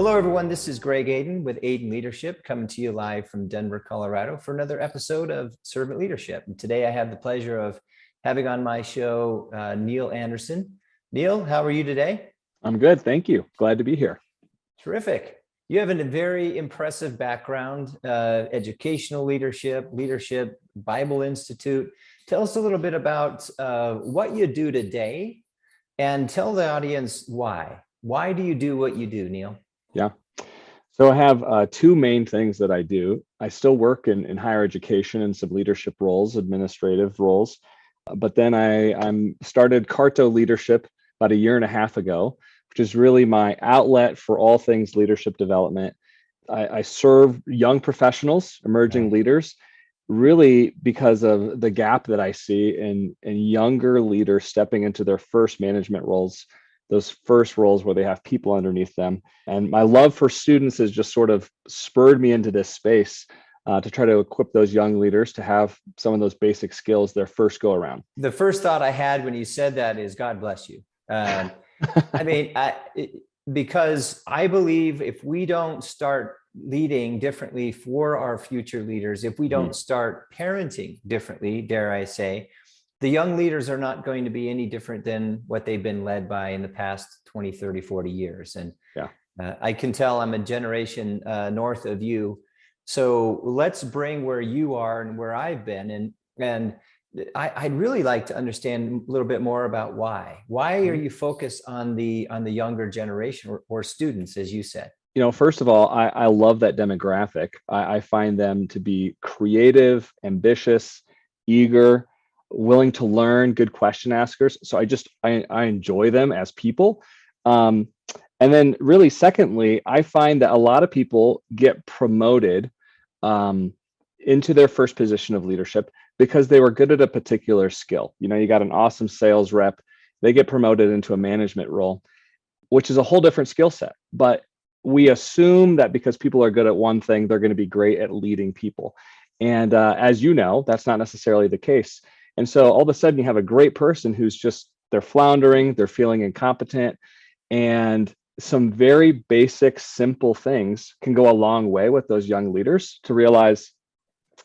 Hello, everyone. This is Greg Aden with Aden Leadership, coming to you live from Denver, Colorado for another episode of Servant Leadership. And today I have the pleasure of having on my show Neal Anderson. Neal, how are you today? I'm good. Thank you. Glad to be here. Terrific. You have a very impressive background, educational leadership, Bible Institute. Tell us a little bit about what you do today and tell the audience why. Why do you do what you do, Neal? Yeah. So I have two main things that I do. I still work in higher education and some leadership roles, administrative roles. But then I'm started CARTO Leadership about a year and a half ago, which is really my outlet for all things leadership development. I serve young professionals, emerging leaders, really because of the gap that I see in younger leaders stepping into their first management roles, those first roles where they have people underneath them. And my love for students has just sort of spurred me into this space to try to equip those young leaders to have some of those basic skills their first go around. The first thought I had when you said that is God bless you. Because I believe if we don't start leading differently for our future leaders, if we don't start parenting differently, dare I say, the young leaders are not going to be any different than what they've been led by in the past 20, 30, 40 years. And I can tell I'm a generation north of you. So let's bring where you are and where I've been. And I'd really like to understand a little bit more about why. Why are you focused on the younger generation or students, as you said? You know, first of all, I love that demographic. I find them to be creative, ambitious, eager, willing to learn, good question askers. So I enjoy them as people. And then really, secondly, I find that a lot of people get promoted into their first position of leadership because they were good at a particular skill. You know, you got an awesome sales rep, they get promoted into a management role, which is a whole different skill set. But we assume that because people are good at one thing, they're going to be great at leading people. And as you know, that's not necessarily the case. And so all of a sudden you have a great person who's just, they're floundering, they're feeling incompetent, and some very basic, simple things can go a long way with those young leaders to realize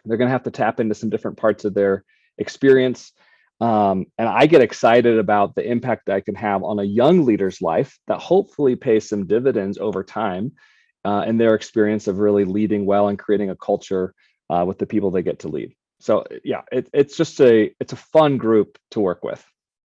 they're going to have to tap into some different parts of their experience. And I get excited about the impact that I can have on a young leader's life that hopefully pays some dividends over time in their experience of really leading well and creating a culture with the people they get to lead. So yeah, it's a fun group to work with.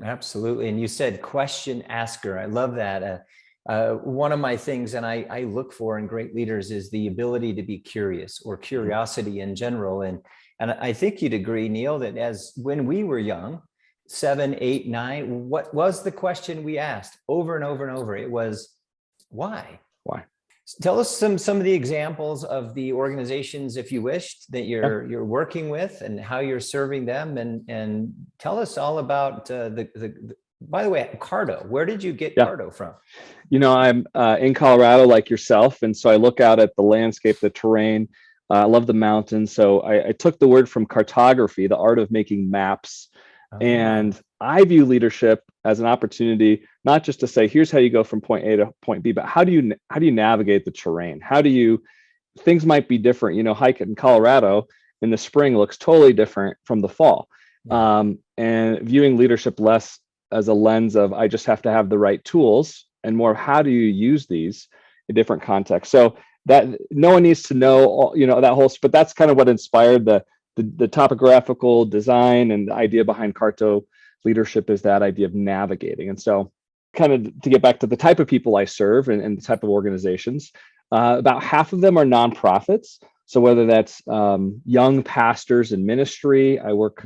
Absolutely. And you said question asker. I love that. One of my things, and I look for in great leaders, is the ability to be curious or curiosity in general. And I think you'd agree, Neal, that as when we were young, 7, 8, 9, what was the question we asked over and over and over? It was, why? Why? Tell us some of the examples of the organizations, if you wished, that you're working with and how you're serving them, and tell us all about by the way, CARTO. Where did you get CARTO from? You know, I'm in Colorado like yourself, and so I look out at the landscape, the terrain. I love the mountains, so I took the word from cartography, the art of making maps. And I view leadership as an opportunity, not just to say, here's how you go from point A to point B, but how do you navigate the terrain? Things might be different. You know, hiking in Colorado in the spring looks totally different from the fall. And viewing leadership less as a lens of, I just have to have the right tools, and more of how do you use these in different contexts. So that no one needs to know, you know, that whole, but that's kind of what inspired the topographical design, and the idea behind CARTO leadership is that idea of navigating. And so kind of to get back to the type of people I serve and the type of organizations, about half of them are nonprofits. So whether that's young pastors in ministry, I work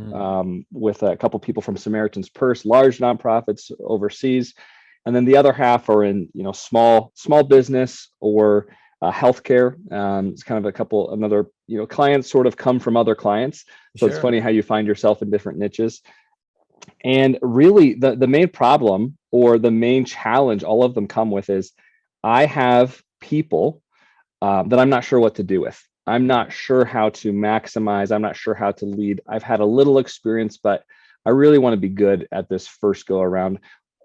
with a couple people from Samaritan's Purse, large nonprofits overseas. And then the other half are in, you know, small business or healthcare. It's kind of another, you know, clients sort of come from other clients. So It's funny how you find yourself in different niches. And really the main problem or the main challenge all of them come with is, I have people that I'm not sure what to do with. I'm not sure how to maximize. I'm not sure how to lead. I've had a little experience, but I really want to be good at this first go around.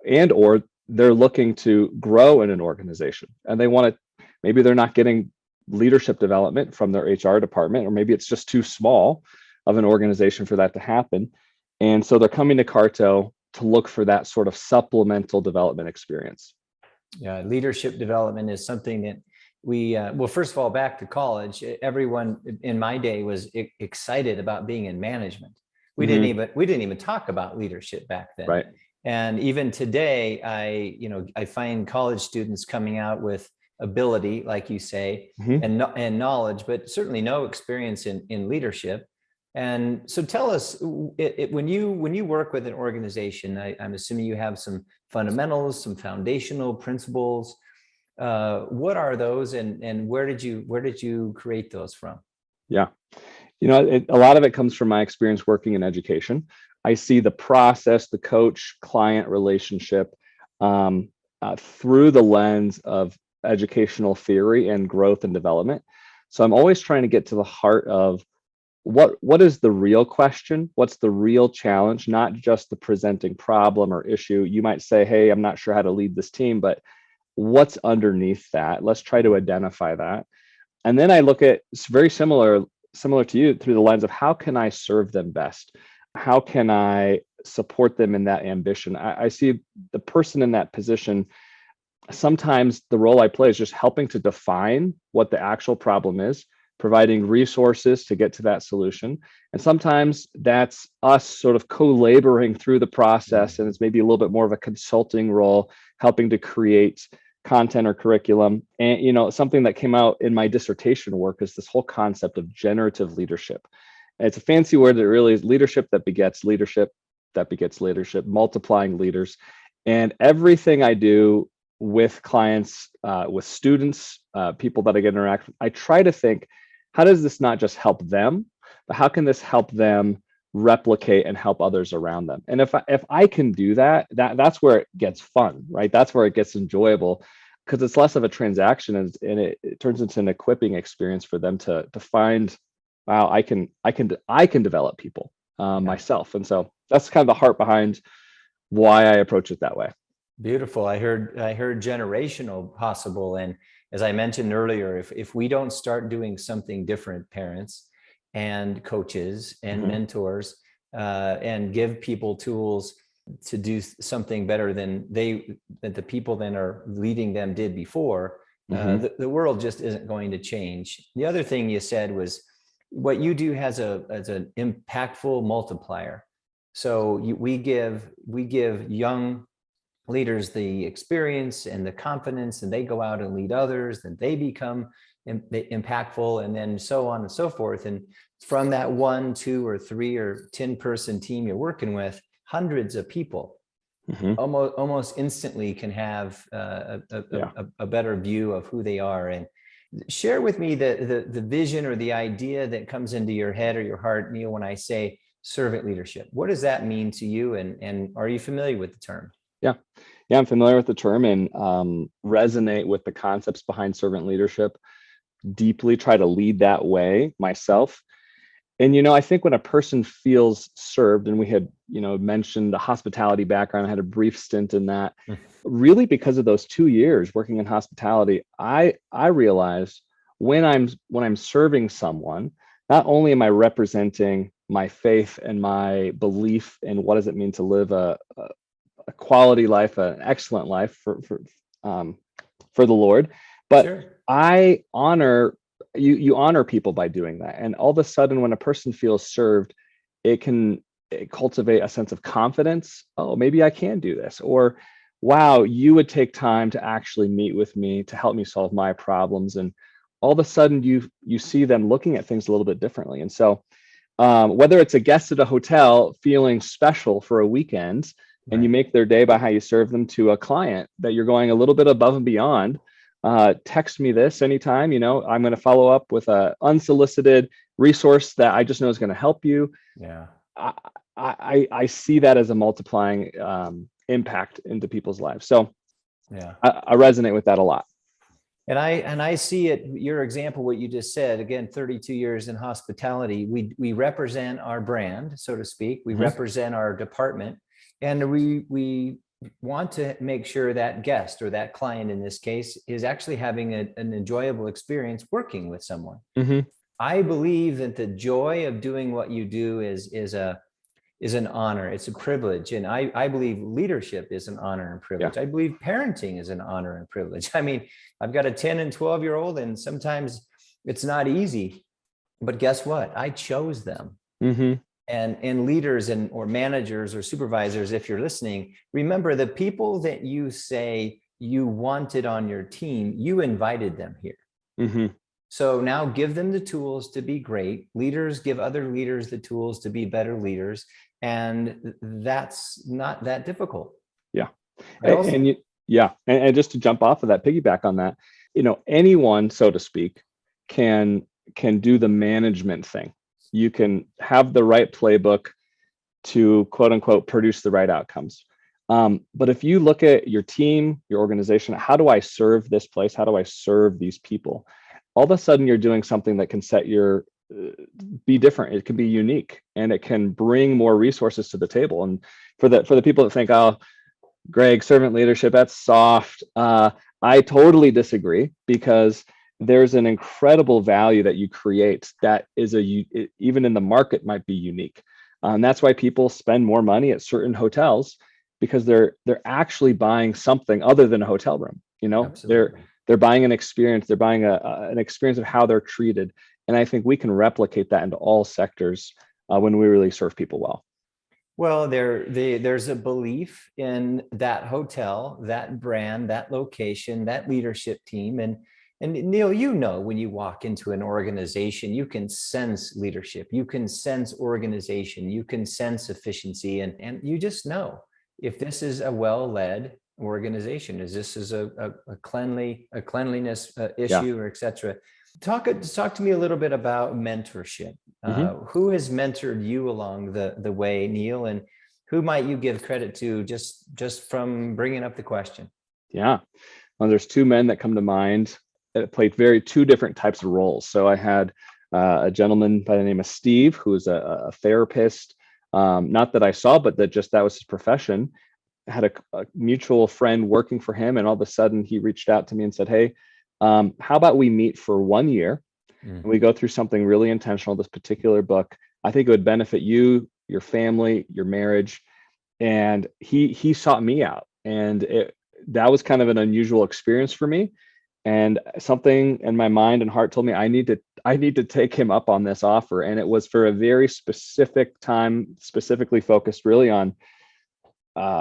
Or they're looking to grow in an organization and they want Maybe they're not getting leadership development from their HR department, or maybe it's just too small of an organization for that to happen. And so they're coming to CARTO to look for that sort of supplemental development experience. Yeah, leadership development is something that we, well, first of all, back to college, everyone in my day was excited about being in management. We didn't even talk about leadership back then. Right. And even today, I find college students coming out with ability, like you say, and knowledge, but certainly no experience in leadership. And so tell us, when you work with an organization, I'm assuming you have some fundamentals, some foundational principles. What are those, and where did you create those from? Yeah. A lot of it comes from my experience working in education. I see the process, the coach-client relationship through the lens of educational theory and growth and development. So I'm always trying to get to the heart of what is the real question? What's the real challenge? Not just the presenting problem or issue. You might say, hey, I'm not sure how to lead this team, but what's underneath that? Let's try to identify that. And then I look at, it's very similar to you, through the lens of how can I serve them best? How can I support them in that ambition? I see the person in that position. Sometimes the role I play is just helping to define what the actual problem is, providing resources to get to that solution. And sometimes that's us sort of co-laboring through the process, and it's maybe a little bit more of a consulting role, helping to create content or curriculum. And something that came out in my dissertation work is this whole concept of generative leadership. And it's a fancy word that really is leadership that begets leadership, multiplying leaders. And everything I do with clients, with students, people that I get interact with, I try to think, how does this not just help them, but how can this help them replicate and help others around them? And if I can do that, that's where it gets fun, right? That's where it gets enjoyable, because it's less of a transaction, and it turns into an equipping experience for them to find, wow, I can develop people myself. And so that's kind of the heart behind why I approach it that way. Beautiful. I heard generational possible. And as I mentioned earlier, if we don't start doing something different, parents and coaches and mentors, and give people tools to do something better than the people that are leading them did before, the world just isn't going to change. The other thing you said was what you do has an impactful multiplier. So we give young leaders the experience and the confidence, and they go out and lead others, and they become impactful, and then so on and so forth. And from that 1, 2, or 3 or 10 person team you're working with, hundreds of people almost instantly can have a better view of who they are. And share with me the vision or the idea that comes into your head or your heart, Neal, when I say servant leadership. What does that mean to you? And are you familiar with the term? Yeah, I'm familiar with the term, and resonate with the concepts behind servant leadership. Deeply try to lead that way myself. And I think when a person feels served, and we had mentioned the hospitality background, I had a brief stint in that. Really, because of those 2 years working in hospitality, I realized when I'm serving someone, not only am I representing my faith and my belief in what does it mean to live a quality life, an excellent life for the Lord, but I honor you honor people by doing that. And all of a sudden, when a person feels served, it can cultivate a sense of confidence. Oh, maybe I can do this. Or, wow, you would take time to actually meet with me to help me solve my problems. And all of a sudden you see them looking at things a little bit differently. And so whether it's a guest at a hotel feeling special for a weekend, and you make their day by how you serve them, to a client that you're going a little bit above and beyond, text me this anytime, I'm going to follow up with a unsolicited resource that I just know is going to help you. Yeah. I see that as a multiplying impact into people's lives. So yeah, I resonate with that a lot. And I see it, your example, what you just said, again, 32 years in hospitality, we represent our brand, so to speak. We represent our department, and we want to make sure that guest or that client in this case is actually having an enjoyable experience working with someone. Mm-hmm. I believe that the joy of doing what you do is an honor. It's a privilege. And I believe leadership is an honor and privilege. Yeah. I believe parenting is an honor and privilege. I mean, I've got a 10 and 12-year-old, and sometimes it's not easy, but guess what? I chose them. Mm-hmm. And leaders or managers or supervisors, if you're listening, remember the people that you say you wanted on your team, you invited them here. Mm-hmm. So now give them the tools to be great. Leaders give other leaders the tools to be better leaders. And that's not that difficult. Yeah. Also, And just to jump off of that, piggyback on that, anyone, so to speak, can do the management thing. You can have the right playbook to quote unquote produce the right outcomes. But if you look at your team, your organization, how do I serve this place? How do I serve these people? All of a sudden you're doing something that can be different. It can be unique, and it can bring more resources to the table. And for the people that think, oh, Greg, servant leadership, that's soft. I totally disagree, because there's an incredible value that you create that is even in the market might be unique. That's why people spend more money at certain hotels, because they're actually buying something other than a hotel room. absolutely. They're buying an experience. They're buying an experience of how they're treated. And I think we can replicate that into all sectors when we really serve people well. Well, there's a belief in that hotel, that brand, that location, that leadership team. And Neal, when you walk into an organization, you can sense leadership, you can sense organization, you can sense efficiency, and you just know if this is a well-led organization, this is a cleanliness issue, or et cetera. Talk to me a little bit about mentorship. Mm-hmm. Who has mentored you along the way, Neal, and who might you give credit to just from bringing up the question? Yeah. Well, there's two men that come to mind that played two different types of roles. So I had a gentleman by the name of Steve, who is a therapist. Not that I saw, but that was his profession. I had a mutual friend working for him, and all of a sudden he reached out to me and said, hey, how about we meet for 1 year and we go through something really intentional, this particular book. I think it would benefit you, your family, your marriage. And he sought me out, and that was kind of an unusual experience for me. And something in my mind and heart told me I need to take him up on this offer. And it was for a very specific time, specifically focused really on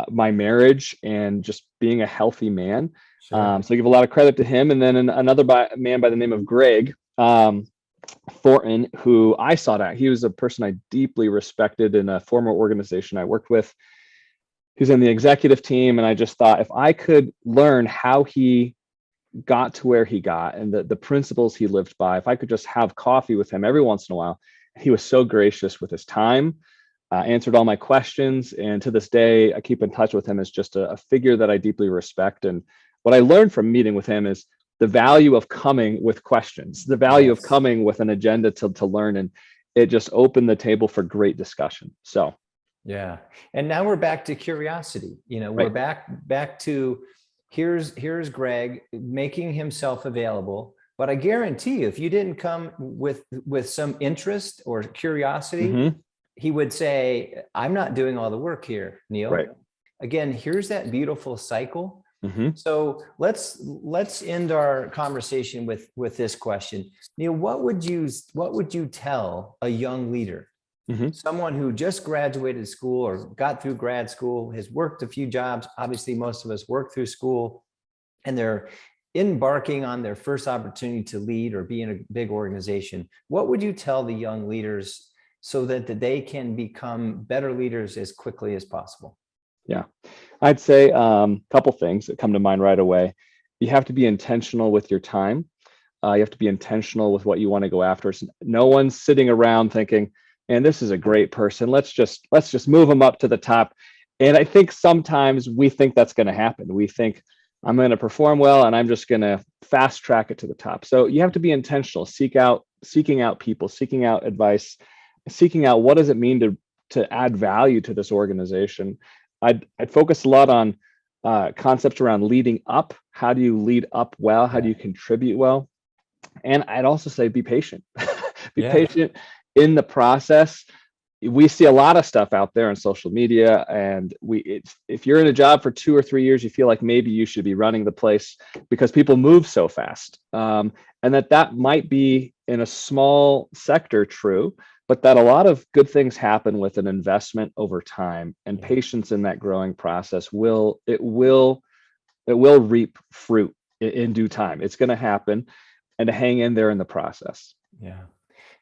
my marriage and just being a healthy man. Sure. So I give a lot of credit to him. And then another man by the name of Greg Thornton, who I sought out. He was a person I deeply respected in a former organization I worked with. He's in the executive team. And I just thought, if I could learn how he got to where he got and the principles he lived by, if I could just have coffee with him every once in a while. He was so gracious with his time, answered all my questions. And to this day, I keep in touch with him as just a figure that I deeply respect. And what I learned from meeting with him is the value of coming with questions, the value of coming with an agenda to learn. And it just opened the table for great discussion. So, yeah. And now we're back to curiosity. We're back to here's Greg making himself available. But I guarantee you, if you didn't come with some interest or curiosity, he would say, I'm not doing all the work here, Neal. Right. Again, here's that beautiful cycle. Mm-hmm. So let's end our conversation with this question. Neal, what would you tell a young leader, someone who just graduated school or got through grad school, has worked a few jobs? Obviously, most of us work through school, and they're embarking on their first opportunity to lead or be in a big organization. What would you tell the young leaders so that they can become better leaders as quickly as possible? Yeah, I'd say a couple things that come to mind right away. You have to be intentional with your time. You have to be intentional with what you want to go after. So no one's sitting around thinking, "And this is a great person. Let's just move them up to the top." And I think sometimes we think that's going to happen. We think I'm going to perform well, and I'm just going to fast track it to the top. So you have to be intentional. Seeking out people, seeking out advice, seeking out what does it mean to add value to this organization. I'd focus a lot on concepts around leading up. How do you lead up well? How do you contribute well? And I'd also say be patient. Be patient in the process. We see a lot of stuff out there on social media, and if you're in a job for 2 or 3 years, you feel like maybe you should be running the place because people move so fast, and that might be in a small sector true, but that a lot of good things happen with an investment over time, and patience in that growing process will reap fruit in due time. It's going to happen, and to hang in there in the process. Yeah.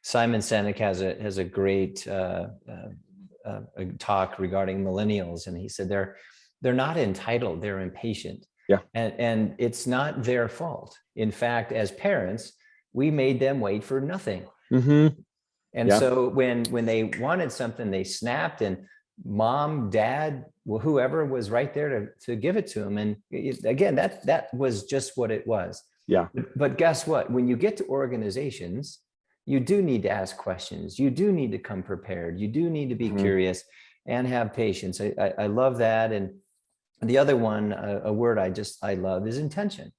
Simon Sinek has a great talk regarding millennials, and he said they're not entitled, they're impatient. Yeah. And it's not their fault. In fact, as parents, we made them wait for nothing. Mm-hmm. And so when they wanted something, they snapped, and mom, dad, whoever was right there to give it to them. And again, that was just what it was. Yeah. But guess what? When you get to organizations, you do need to ask questions. You do need to come prepared. You do need to be curious and have patience. I love that. And the other one, a word I love is intention.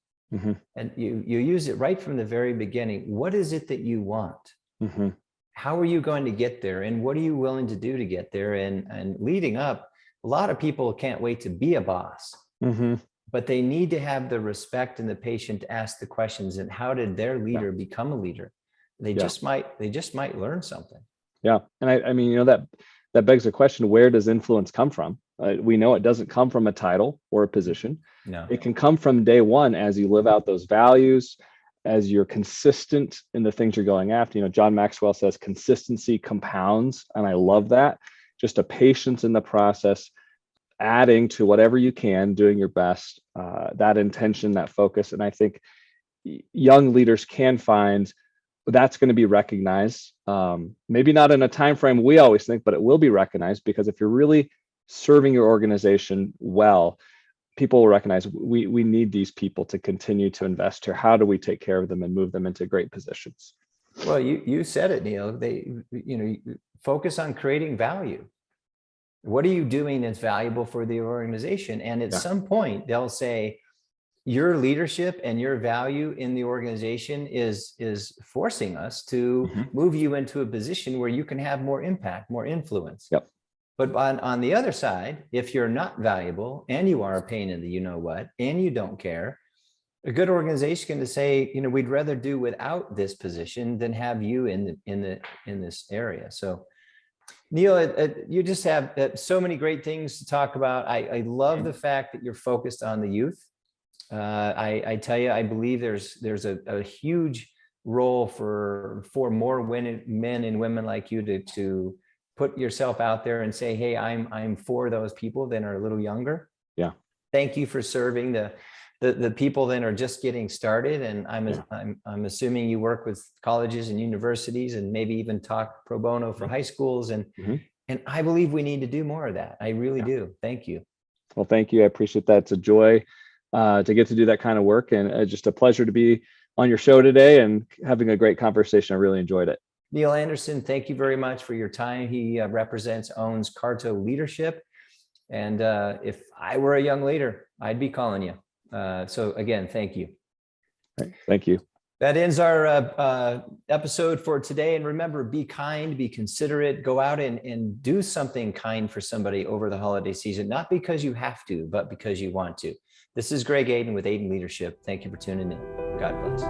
And you use it right from the very beginning. What is it that you want? How are you going to get there? And what are you willing to do to get there? And leading up, a lot of people can't wait to be a boss, but they need to have the respect and the patience to ask the questions. And how did their leader become a leader? They just might learn something. Yeah. And I mean, that begs the question, where does influence come from? We know it doesn't come from a title or a position. No. It can come from day one as you live out those values, as you're consistent in the things you're going after. John Maxwell says consistency compounds. And I love that. Just a patience in the process, adding to whatever you can, doing your best, that intention, that focus. And I think young leaders can find that's going to be recognized. Maybe not in a time frame we always think, but it will be recognized, because if you're really serving your organization well, people will recognize we need these people to continue to invest here. How do we take care of them and move them into great positions? Well, you said it, Neal. Focus on creating value. What are you doing that's valuable for the organization? And at some point, they'll say, your leadership and your value in the organization is forcing us to move you into a position where you can have more impact, more influence. But on the other side, if you're not valuable and you are a pain in the you-know-what, and you don't care, a good organization can say, we'd rather do without this position than have you in this area. So, Neal, you just have so many great things to talk about. I love the fact that you're focused on the youth. I tell you, I believe there's a huge role for more men and women like you to put yourself out there and say, hey, I'm for those people that are a little younger. Yeah. Thank you for serving the people that are just getting started. And I'm assuming you work with colleges and universities and maybe even talk pro bono for high schools. And I believe we need to do more of that. I really do. Thank you. Well, thank you. I appreciate that. It's a joy to get to do that kind of work, and just a pleasure to be on your show today and having a great conversation. I really enjoyed it. Neal Anderson, thank you very much for your time. He owns CARTO Leadership. And if I were a young leader, I'd be calling you. So again, thank you. Right. Thank you. That ends our episode for today. And remember, be kind, be considerate, go out and do something kind for somebody over the holiday season, not because you have to, but because you want to. This is Greg Aden with Aden Leadership. Thank you for tuning in. God bless.